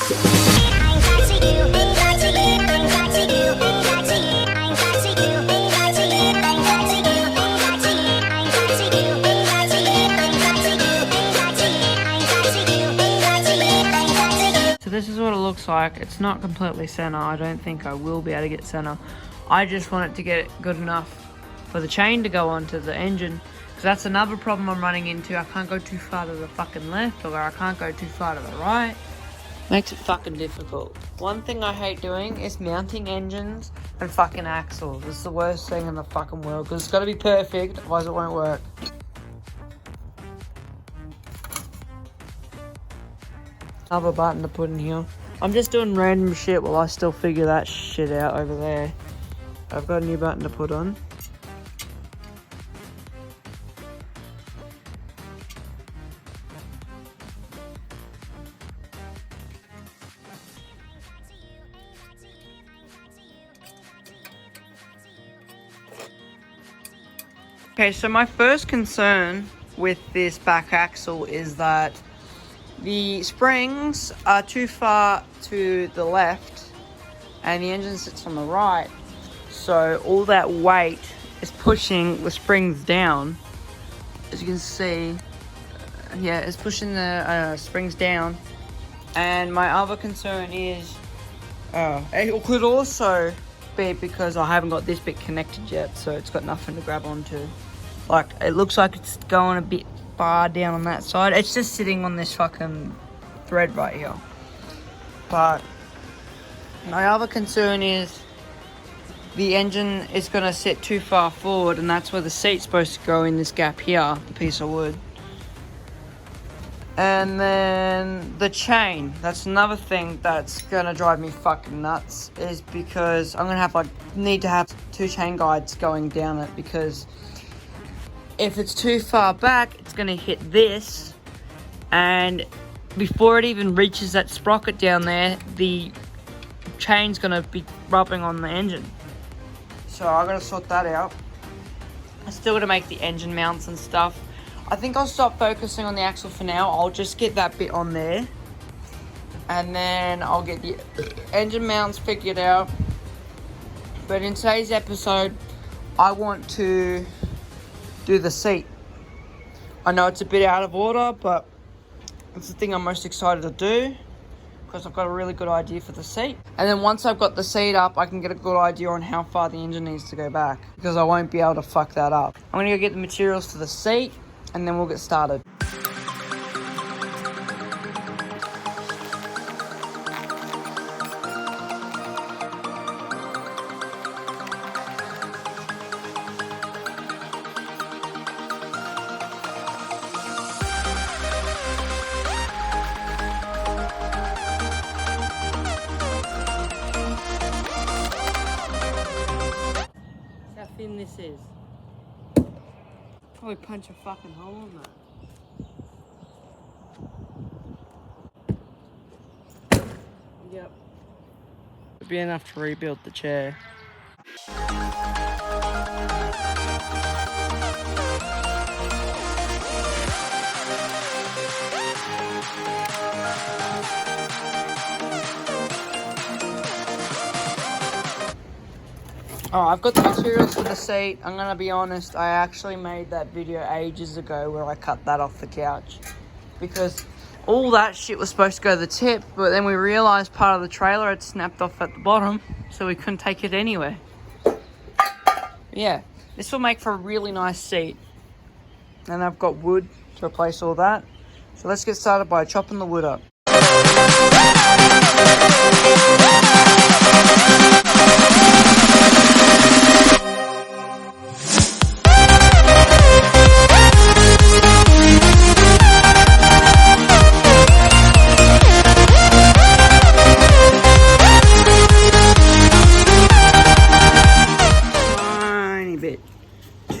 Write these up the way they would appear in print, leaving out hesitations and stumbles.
So this is what it looks like. It's not completely center. I don't think I will be able to get center. I just want it to get it good enough for the chain to go onto the engine. Because that's another problem I'm running into. I can't go too far to the fucking left, or I can't go too far to the right. Makes it fucking difficult. One thing I hate doing is mounting engines and fucking axles. It's the worst thing in the fucking world. Because it's got to be perfect, otherwise it won't work. Another button to put in here. I'm just doing random shit while I still figure that shit out over there. I've got a new button to put on. Okay, so my first concern with this back axle is that the springs are too far to the left and the engine sits on the right. So all that weight is pushing the springs down. As you can see, yeah, it's pushing the springs down. And my other concern is, it could also be because I haven't got this bit connected yet, so it's got nothing to grab onto. Like, it looks like it's going a bit far down on that side. It's just sitting on this fucking thread right here. But my other concern is the engine is going to sit too far forward, and that's where the seat's supposed to go, in this gap here, the piece of wood. And then the chain, that's another thing that's going to drive me fucking nuts, is because I'm going to need to have two chain guides going down it, because if it's too far back, it's going to hit this, and before it even reaches that sprocket down there, the chain's going to be rubbing on the engine. So I got to sort that out. I still got to make the engine mounts and stuff. I think I'll stop focusing on the axle for now. I'll just get that bit on there, and then I'll get the engine mounts figured out. But in today's episode, I want to do the seat. I know it's a bit out of order, but it's the thing I'm most excited to do, because I've got a really good idea for the seat. And then once I've got the seat up, I can get a good idea on how far the engine needs to go back, because I won't be able to fuck that up. I'm gonna go get the materials for the seat, and then we'll get started. How thin this is. Probably punch a fucking hole in that. Yep. It'd be enough to rebuild the chair. Oh, I've got the materials for the seat. I'm gonna be honest, I actually made that video ages ago where I cut that off the couch, because all that shit was supposed to go to the tip, but then we realized part of the trailer had snapped off at the bottom, so we couldn't take it anywhere. Yeah, this will make for a really nice seat. And I've got wood to replace all that. So let's get started by chopping the wood up.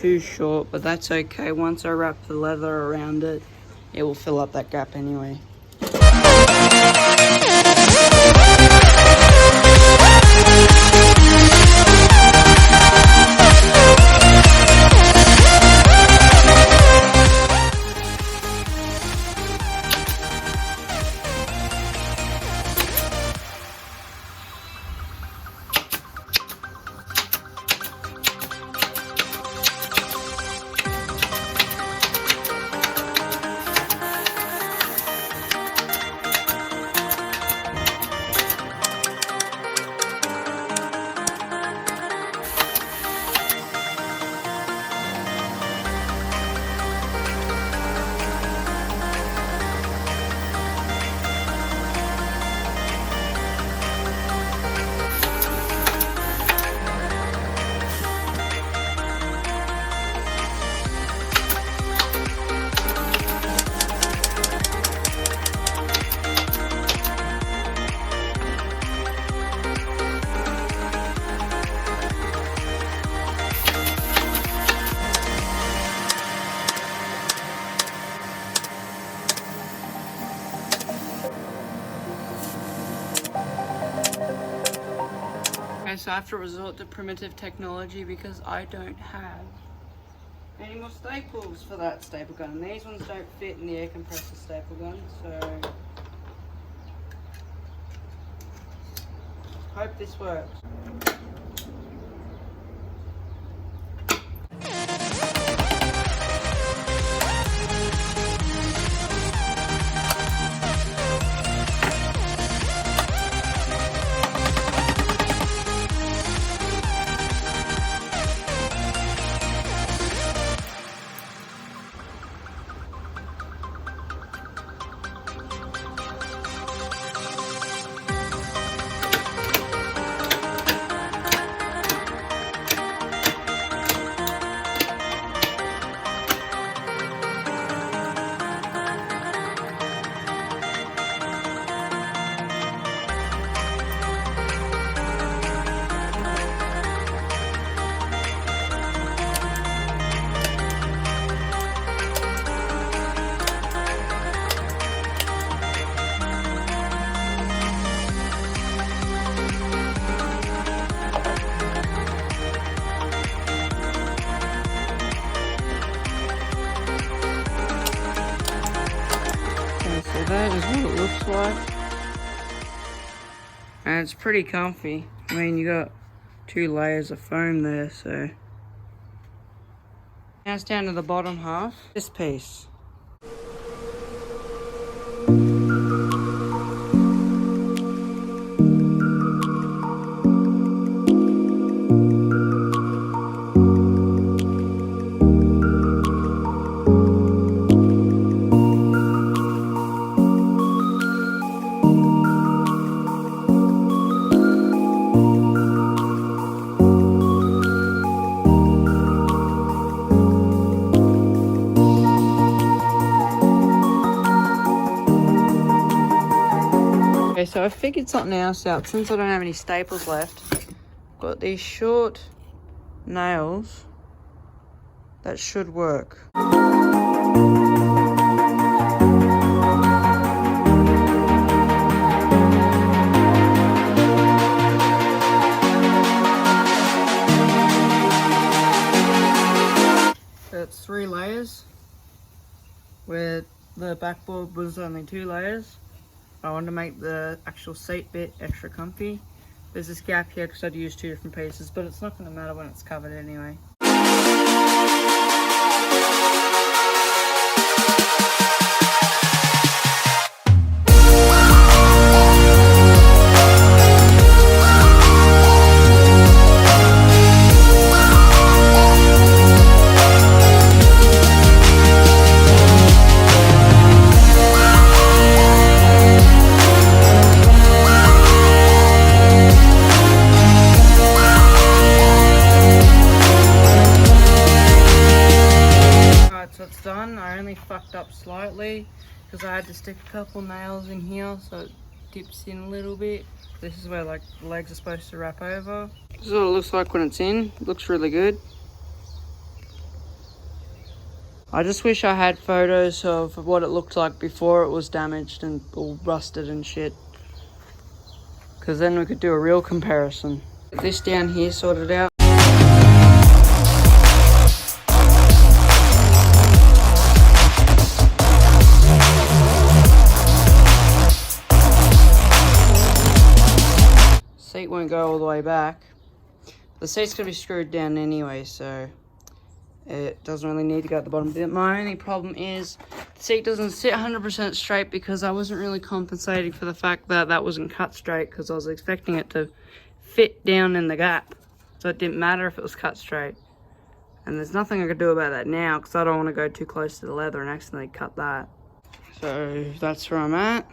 Too short, but that's okay. Once I wrap the leather around it, it will fill up that gap anyway. so I have to resort to primitive technology because I don't have any more staples for that staple gun. And these ones don't fit in the air compressor staple gun, so hope this works. So that is what it looks like, and it's pretty comfy. I mean, you got 2 layers of foam there, so now it's down to the bottom half, this piece. Okay, so I figured something else out. Since I don't have any staples left, I've got these short nails that should work. So it's 3 layers, where the backboard was only 2 layers. I wanted to make the actual seat bit extra comfy. There's this gap here because I'd use 2 different pieces, but it's not going to matter when it's covered anyway. So it's done. I only fucked up slightly because I had to stick a couple nails in here so it dips in a little bit. This is where like the legs are supposed to wrap over. This is what it looks like when it's in. It looks really good. I just wish I had photos of what it looked like before it was damaged and all rusted and shit, because then we could do a real comparison. Get this down here sorted out. Seat won't go all the way back. The seat's gonna be screwed down anyway, so it doesn't really need to go at the bottom. My only problem is the seat doesn't sit 100% straight because I wasn't really compensating for the fact that that wasn't cut straight, because I was expecting it to fit down in the gap, so it didn't matter if it was cut straight. And there's nothing I could do about that now because I don't want to go too close to the leather and accidentally cut that. So that's where I'm at.